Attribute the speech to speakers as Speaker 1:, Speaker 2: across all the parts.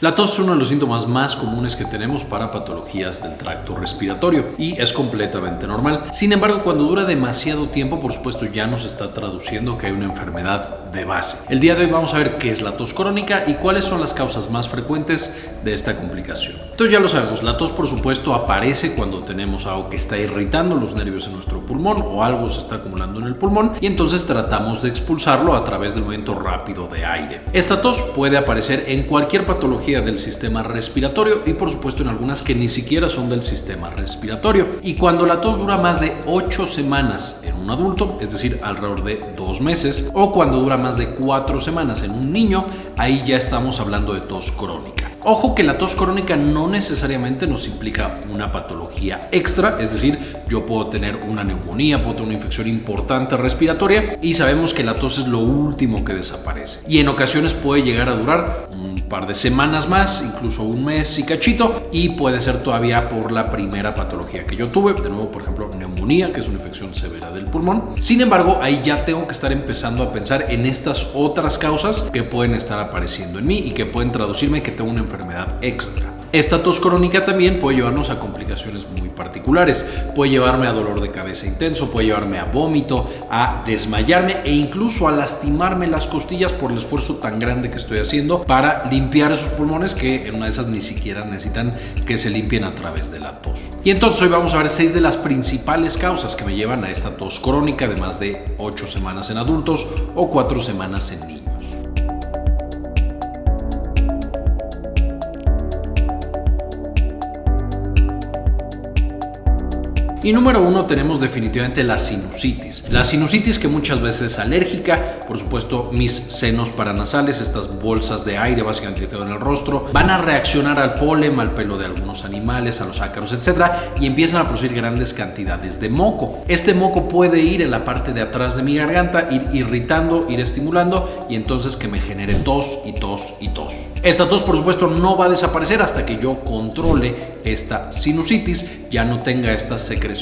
Speaker 1: La tos es uno de los síntomas más comunes que tenemos para patologías del tracto respiratorio y es completamente normal. Sin embargo, cuando dura demasiado tiempo, por supuesto, ya nos está traduciendo que hay una enfermedad de base. El día de hoy vamos a ver qué es la tos crónica y cuáles son las causas más frecuentes de esta complicación. Entonces ya lo sabemos, la tos por supuesto aparece cuando tenemos algo que está irritando los nervios en nuestro pulmón o algo se está acumulando en el pulmón y entonces tratamos de expulsarlo a través del movimiento rápido de aire. Esta tos puede aparecer en cualquier patología del sistema respiratorio y por supuesto en algunas que ni siquiera son del sistema respiratorio. Y cuando la tos dura más de 8 semanas en un adulto, es decir, alrededor de 2 meses, o cuando dura más de 4 semanas en un niño, ahí ya estamos hablando de tos crónica. Ojo que la tos crónica no necesariamente nos implica una patología extra, es decir, yo puedo tener una neumonía, puedo tener una infección importante respiratoria y sabemos que la tos es lo último que desaparece. Y en ocasiones puede llegar a durar un par de semanas más, incluso un mes y cachito, y puede ser todavía por la primera patología que yo tuve, de nuevo, por ejemplo, neumonía, que es una infección severa del pulmón. Sin embargo, ahí ya tengo que estar empezando a pensar en estas otras causas que pueden estar apareciendo en mí y que pueden traducirme que tengo una enfermedad extra. Esta tos crónica también puede llevarnos a complicaciones muy particulares. Puede llevarme a dolor de cabeza intenso, puede llevarme a vómito, a desmayarme e incluso a lastimarme las costillas por el esfuerzo tan grande que estoy haciendo para limpiar esos pulmones que en una de esas ni siquiera necesitan que se limpien a través de la tos. Y entonces hoy vamos a ver 6 de las principales causas que me llevan a esta tos crónica de más de 8 semanas en adultos o 4 semanas en niños. Y número 1 tenemos definitivamente la sinusitis. La sinusitis que muchas veces es alérgica, por supuesto mis senos paranasales, estas bolsas de aire básicamente que tengo en el rostro, van a reaccionar al polen, al pelo de algunos animales, a los ácaros, etc. y empiezan a producir grandes cantidades de moco. Este moco puede ir en la parte de atrás de mi garganta, ir irritando, ir estimulando y entonces que me genere tos y tos y tos. Esta tos por supuesto no va a desaparecer hasta que yo controle esta sinusitis, ya no tenga esta secreción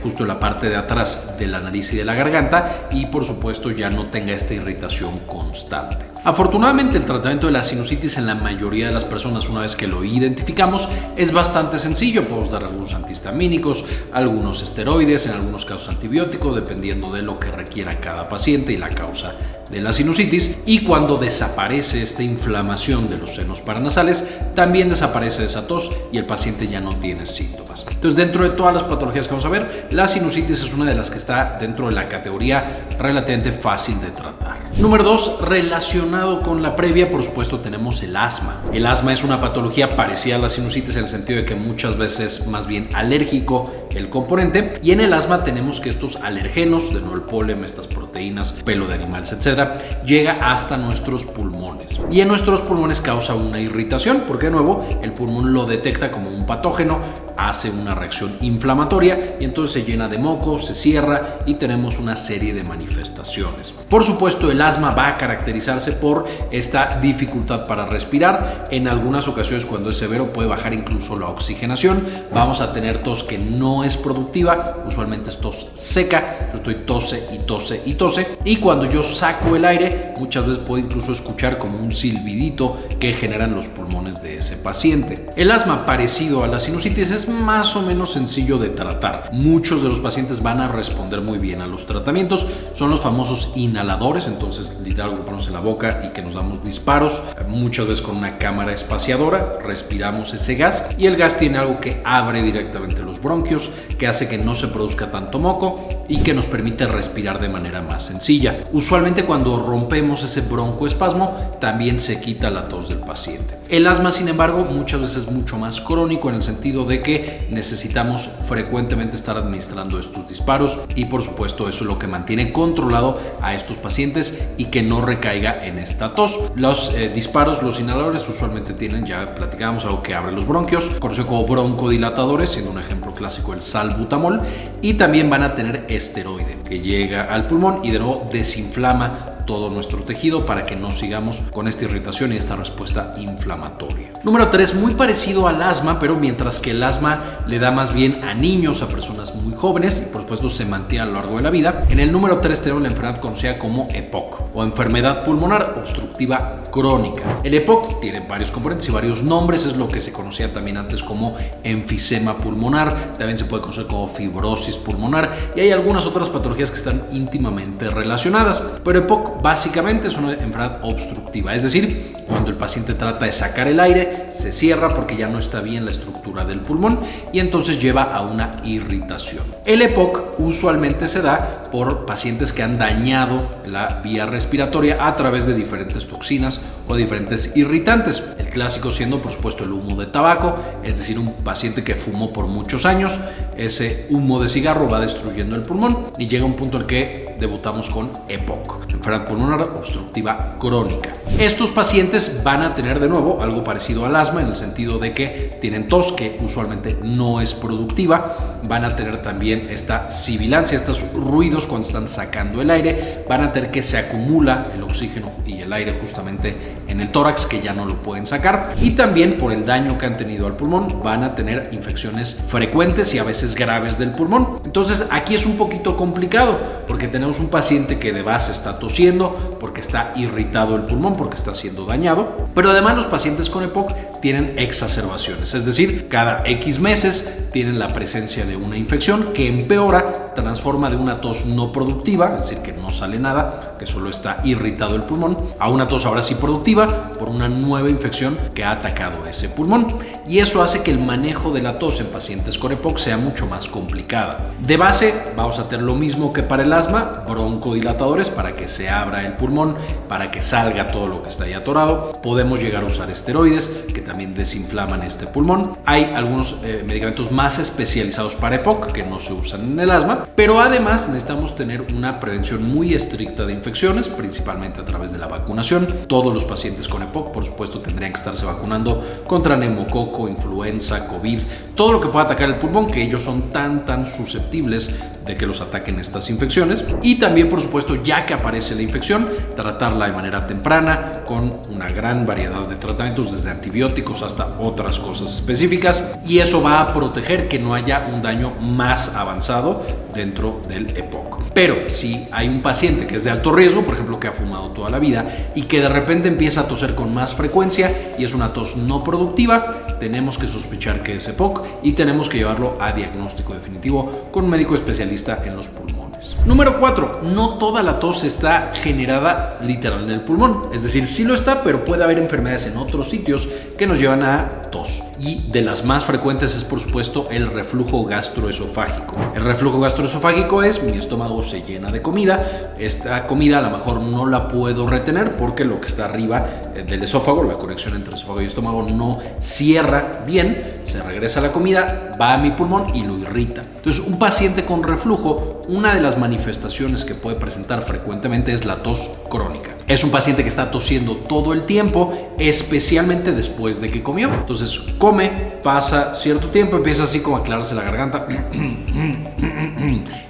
Speaker 1: justo en la parte de atrás de la nariz y de la garganta y por supuesto ya no tenga esta irritación constante. Afortunadamente el tratamiento de la sinusitis en la mayoría de las personas, una vez que lo identificamos, es bastante sencillo. Podemos dar algunos antihistamínicos, algunos esteroides, en algunos casos antibióticos, dependiendo de lo que requiera cada paciente y la causa de la sinusitis. Y cuando desaparece esta inflamación de los senos paranasales, también desaparece esa tos y el paciente ya no tiene síntomas. Entonces, dentro de todas las patologías que vamos a ver, la sinusitis es una de las que está dentro de la categoría relativamente fácil de tratar. Número 2, relacionado con la previa, por supuesto, tenemos el asma. El asma es una patología parecida a la sinusitis en el sentido de que muchas veces es más bien alérgico el componente, y en el asma tenemos que estos alergenos, de nuevo el polen, estas proteínas, pelo de animales, etcétera, llega hasta nuestros pulmones y en nuestros pulmones causa una irritación porque de nuevo el pulmón lo detecta como un patógeno, hace una reacción inflamatoria y entonces se llena de moco, se cierra y tenemos una serie de manifestaciones. Por supuesto, el asma va a caracterizarse por esta dificultad para respirar. En algunas ocasiones, cuando es severo, puede bajar incluso la oxigenación. Vamos a tener tos que no es productiva, usualmente es tos seca. Yo estoy tose y tose y tose, y cuando yo saco el aire, muchas veces puedo incluso escuchar como un silbidito que generan los pulmones de ese paciente. El asma, parecido a la sinusitis, es más o menos sencillo de tratar. Muchos de los pacientes van a responder muy bien a los tratamientos. Son los famosos inhaladores, entonces literal que ponemos en la boca y que nos damos disparos, muchas veces con una cámara espaciadora, respiramos ese gas y el gas tiene algo que abre directamente los bronquios, que hace que no se produzca tanto moco y que nos permite respirar de manera más sencilla. Usualmente cuando rompemos ese broncoespasmo también se quita la tos del paciente. El asma, sin embargo, muchas veces es mucho más crónico en el sentido de que necesitamos frecuentemente estar administrando estos disparos y por supuesto eso es lo que mantiene controlado a estos pacientes y que no recaiga en esta tos. Los disparos, los inhaladores usualmente tienen, ya platicábamos, algo que abre los bronquios, conocido como broncodilatadores, siendo un ejemplo clásico el salbutamol, y también van a tener esteroide que llega al pulmón y de nuevo desinflama todo nuestro tejido para que no sigamos con esta irritación y esta respuesta inflamatoria. Número 3, muy parecido al asma, pero mientras que el asma le da más bien a niños, a personas muy jóvenes y por supuesto se mantiene a lo largo de la vida. En el número 3 tenemos la enfermedad conocida como EPOC o enfermedad pulmonar obstructiva crónica. El EPOC tiene varios componentes y varios nombres, es lo que se conocía también antes como enfisema pulmonar, también se puede conocer como fibrosis pulmonar y hay algunas otras patologías que están íntimamente relacionadas, pero EPOC básicamente es una enfermedad obstructiva, es decir, cuando el paciente trata de sacar el aire, se cierra porque ya no está bien la estructura del pulmón y entonces lleva a una irritación. El EPOC usualmente se da por pacientes que han dañado la vía respiratoria a través de diferentes toxinas o diferentes irritantes. El clásico siendo, por supuesto, el humo de tabaco, es decir, un paciente que fumó por muchos años, ese humo de cigarro va destruyendo el pulmón y llega un punto en el que debutamos con EPOC, enfermedad pulmonar obstructiva crónica. Estos pacientes van a tener de nuevo algo parecido al asma en el sentido de que tienen tos que usualmente no es productiva, van a tener también esta sibilancia, estos ruidos cuando están sacando el aire, van a tener que se acumula el oxígeno y el aire justamente en el tórax que ya no lo pueden sacar y también por el daño que han tenido al pulmón van a tener infecciones frecuentes y a veces graves del pulmón. Entonces aquí es un poquito complicado porque tenemos un paciente que de base está tosiendo porque está irritado el pulmón, porque está siendo dañado, pero además los pacientes con EPOC tienen exacerbaciones, es decir, cada X meses tienen la presencia de una infección que empeora, transforma de una tos no productiva, es decir, que no sale nada, que solo está irritado el pulmón, a una tos ahora sí productiva por una nueva infección que ha atacado ese pulmón. Y eso hace que el manejo de la tos en pacientes con EPOC sea mucho más complicada. De base, vamos a tener lo mismo que para el asma, broncodilatadores para que se abra el pulmón, para que salga todo lo que está ahí atorado. Podemos llegar a usar esteroides que también desinflaman este pulmón. Hay algunos medicamentos más especializados para EPOC que no se usan en el asma, pero además necesitamos tener una prevención muy estricta de infecciones, principalmente a través de la vacunación. Todos los pacientes con EPOC, por supuesto, tendrían que estarse vacunando contra neumococo, influenza, COVID, todo lo que pueda atacar el pulmón, que ellos son tan susceptibles de que los ataquen estas infecciones. Y también, por supuesto, ya que aparece la infección, tratarla de manera temprana con una gran variedad de tratamientos, desde antibióticos hasta otras cosas específicas, y eso va a proteger que no haya un daño más avanzado dentro del EPOC. Pero si hay un paciente que es de alto riesgo, por ejemplo, que ha fumado toda la vida y que de repente empieza a toser con más frecuencia y es una tos no productiva, tenemos que sospechar que es EPOC y tenemos que llevarlo a diagnóstico definitivo con un médico especialista en los pulmones. Número 4. No toda la tos está generada literal en el pulmón. Es decir, sí lo está, pero puede haber enfermedades en otros sitios que nos llevan a tos. Y de las más frecuentes es, por supuesto, el reflujo gastroesofágico. El reflujo gastroesofágico es: mi estómago se llena de comida, esta comida a lo mejor no la puedo retener porque lo que está arriba del esófago, la conexión entre esófago y estómago, no cierra bien, se regresa la comida, va a mi pulmón y lo irrita. Entonces, un paciente con reflujo, una de las manifestaciones que puede presentar frecuentemente es la tos crónica. Es un paciente que está tosiendo todo el tiempo, especialmente después de que comió. Entonces, come, pasa cierto tiempo, empieza así como a aclararse la garganta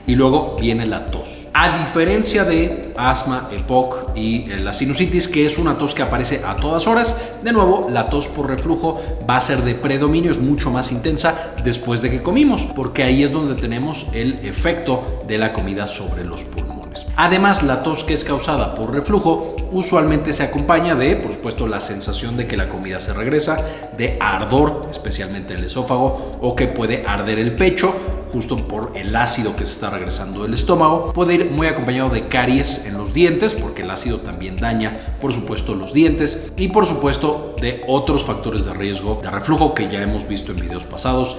Speaker 1: y luego viene la tos. A diferencia de asma, EPOC y la sinusitis, que es una tos que aparece a todas horas, de nuevo, la tos por reflujo va a ser de predominio, es mucho más intensa después de que comimos, porque ahí es donde tenemos el efecto de la comida sobre los pulmones. Además, la tos que es causada por reflujo usualmente se acompaña de, por supuesto, la sensación de que la comida se regresa, de ardor, especialmente en el esófago, o que puede arder el pecho, justo por el ácido que se está regresando del estómago. Puede ir muy acompañado de caries en los dientes, porque el ácido también daña, por supuesto, los dientes, y por supuesto de otros factores de riesgo de reflujo que ya hemos visto en videos pasados,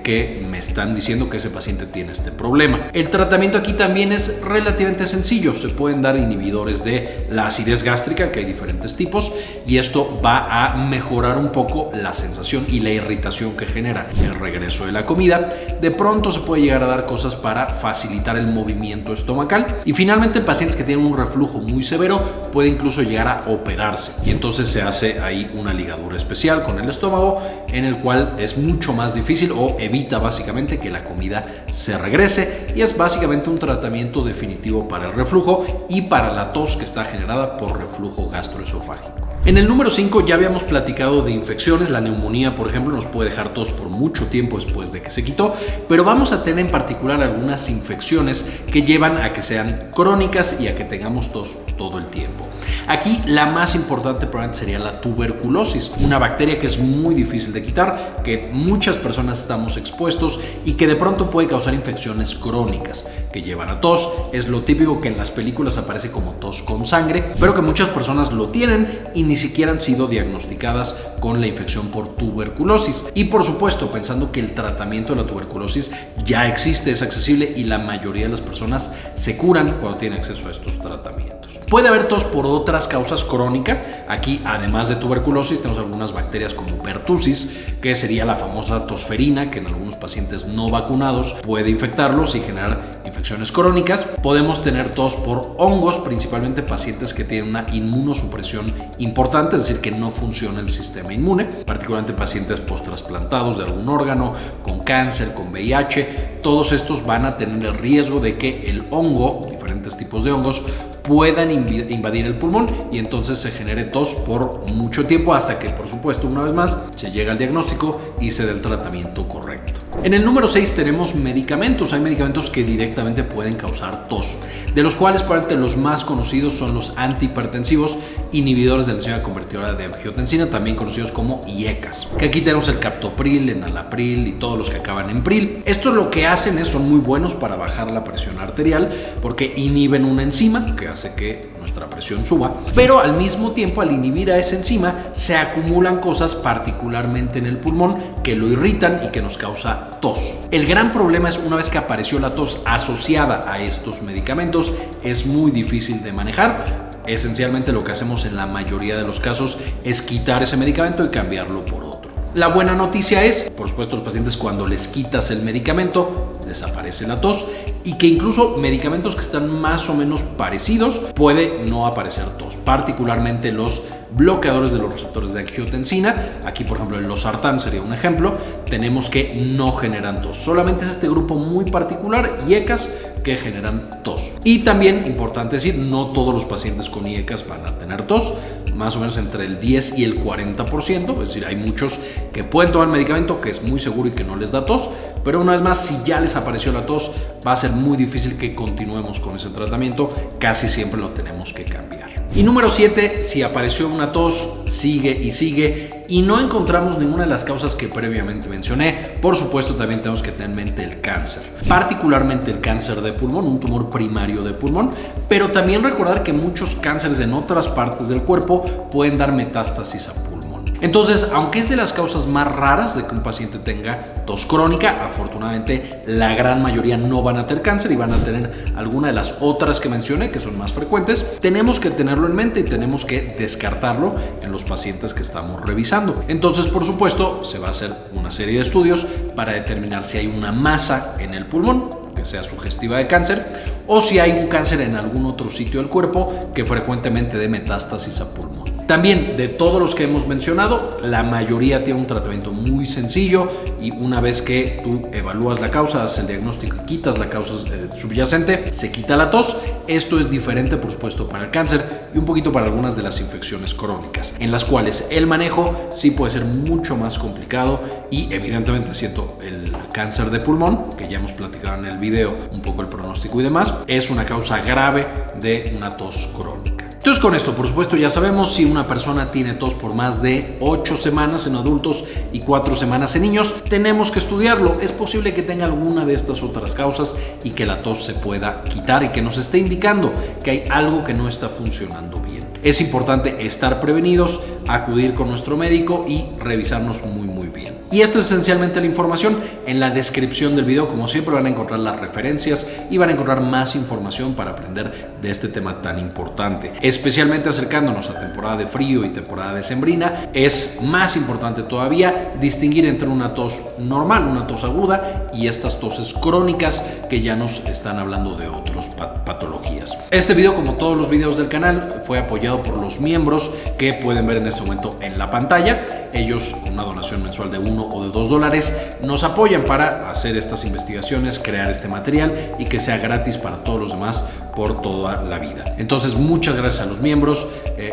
Speaker 1: que me están diciendo que ese paciente tiene este problema. El tratamiento aquí también es relativamente sencillo. Se pueden dar inhibidores de la acidez gástrica, que hay diferentes tipos, y esto va a mejorar un poco la sensación y la irritación que genera el regreso de la comida. De pronto se puede llegar a dar cosas para facilitar el movimiento estomacal. Y finalmente, en pacientes que tienen un reflujo muy severo, puede incluso llegar a operarse. Y entonces se hace ahí una ligadura especial con el estómago, en el cual es mucho más difícil o evita básicamente que la comida se regrese. Y es básicamente un tratamiento definitivo para el reflujo y para la tos que está generada por reflujo gastroesofágico. En el número 5 ya habíamos platicado de infecciones. La neumonía, por ejemplo, nos puede dejar tos por mucho tiempo después de que se quitó, pero vamos a tener en particular algunas infecciones que llevan a que sean crónicas y a que tengamos tos todo el tiempo. Aquí la más importante probablemente sería la tuberculosis, una bacteria que es muy difícil de quitar, que muchas personas estamos expuestos y que de pronto puede causar infecciones crónicas que llevan a tos. Es lo típico que en las películas aparece como tos con sangre, pero que muchas personas lo tienen y ni siquiera han sido diagnosticadas con la infección por tuberculosis. Y por supuesto, pensando que el tratamiento de la tuberculosis ya existe, es accesible y la mayoría de las personas se curan cuando tienen acceso a estos tratamientos. Puede haber tos por otras causas crónicas. Aquí, además de tuberculosis, tenemos algunas bacterias como pertussis, que sería la famosa tosferina, que en algunos pacientes no vacunados puede infectarlos y generar infecciones crónicas. Podemos tener tos por hongos, principalmente pacientes que tienen una inmunosupresión importante, es decir, que no funciona el sistema inmune, particularmente pacientes post-trasplantados de algún órgano, con cáncer, con VIH. Todos estos van a tener el riesgo de que el hongo, diferentes tipos de hongos, puedan invadir el pulmón y entonces se genere tos por mucho tiempo hasta que, por supuesto, una vez más se llega al diagnóstico y se dé el tratamiento correcto. En el número 6 tenemos medicamentos. Hay medicamentos que directamente pueden causar tos, de los cuales probablemente los más conocidos son los antihipertensivos, inhibidores de la enzima convertidora de angiotensina, también conocidos como IECAS. Que aquí tenemos el captopril, enalapril y todos los que acaban en pril. Estos lo que hacen es, son muy buenos para bajar la presión arterial porque inhiben una enzima que hace que nuestra presión suba, pero al mismo tiempo, al inhibir a esa enzima, se acumulan cosas particularmente en el pulmón que lo irritan y que nos causa tos. El gran problema es, una vez que apareció la tos asociada a estos medicamentos, es muy difícil de manejar. Esencialmente lo que hacemos en la mayoría de los casos es quitar ese medicamento y cambiarlo por otro. La buena noticia es, por supuesto, los pacientes, cuando les quitas el medicamento, desaparece la tos, y que incluso medicamentos que están más o menos parecidos puede no aparecer tos, particularmente los bloqueadores de los receptores de angiotensina. Aquí, por ejemplo, el losartán sería un ejemplo. Tenemos que no generan tos. Solamente es este grupo muy particular, IECAS, que generan tos. Y también, importante decir, no todos los pacientes con IECAS van a tener tos. Más o menos entre el 10 y el 40%. Es decir, hay muchos que pueden tomar el medicamento que es muy seguro y que no les da tos. Pero una vez más, si ya les apareció la tos, va a ser muy difícil que continuemos con ese tratamiento. Casi siempre lo tenemos que cambiar. Y número 7, si apareció una tos, sigue y no encontramos ninguna de las causas que previamente mencioné, por supuesto también tenemos que tener en mente el cáncer, particularmente el cáncer de pulmón, un tumor primario de pulmón, pero también recordar que muchos cánceres en otras partes del cuerpo pueden dar metástasis a pulmón. Entonces, aunque es de las causas más raras de que un paciente tenga tos crónica, afortunadamente la gran mayoría no van a tener cáncer y van a tener alguna de las otras que mencioné, que son más frecuentes. Tenemos que tenerlo en mente y tenemos que descartarlo en los pacientes que estamos revisando. Entonces, por supuesto, se va a hacer una serie de estudios para determinar si hay una masa en el pulmón que sea sugestiva de cáncer o si hay un cáncer en algún otro sitio del cuerpo que frecuentemente dé metástasis a pulmón. También, de todos los que hemos mencionado, la mayoría tiene un tratamiento muy sencillo y una vez que tú evalúas la causa, haces el diagnóstico y quitas la causa subyacente, se quita la tos. Esto es diferente, por supuesto, para el cáncer y un poquito para algunas de las infecciones crónicas, en las cuales el manejo sí puede ser mucho más complicado y evidentemente, siendo el cáncer de pulmón, que ya hemos platicado en el video un poco el pronóstico y demás, es una causa grave de una tos crónica. Entonces, con esto, por supuesto, ya sabemos si una persona tiene tos por más de 8 semanas en adultos y 4 semanas en niños, tenemos que estudiarlo. Es posible que tenga alguna de estas otras causas y que la tos se pueda quitar y que nos esté indicando que hay algo que no está funcionando bien. Es importante estar prevenidos, acudir con nuestro médico y revisarnos muy bien. Y esta es esencialmente la información. En la descripción del video, como siempre, van a encontrar las referencias y van a encontrar más información para aprender de este tema tan importante. Especialmente acercándonos a temporada de frío y temporada decembrina, es más importante todavía distinguir entre una tos normal, una tos aguda, y estas toses crónicas que ya nos están hablando de otras patologías. Este video, como todos los videos del canal, fue apoyado por los miembros que pueden ver en este momento en la pantalla. Ellos, con una donación mensual de $1 o de $2, nos apoyan para hacer estas investigaciones, crear este material y que sea gratis para todos los demás por toda la vida. Entonces, muchas gracias a los miembros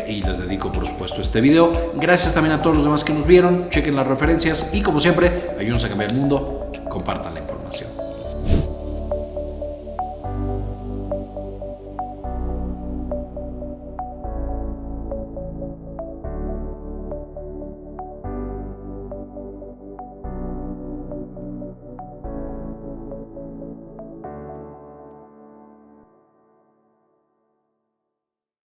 Speaker 1: y les dedico, por supuesto, este video. Gracias también a todos los demás que nos vieron. Chequen las referencias y, como siempre, ayúdenos a cambiar el mundo. Compartan la información.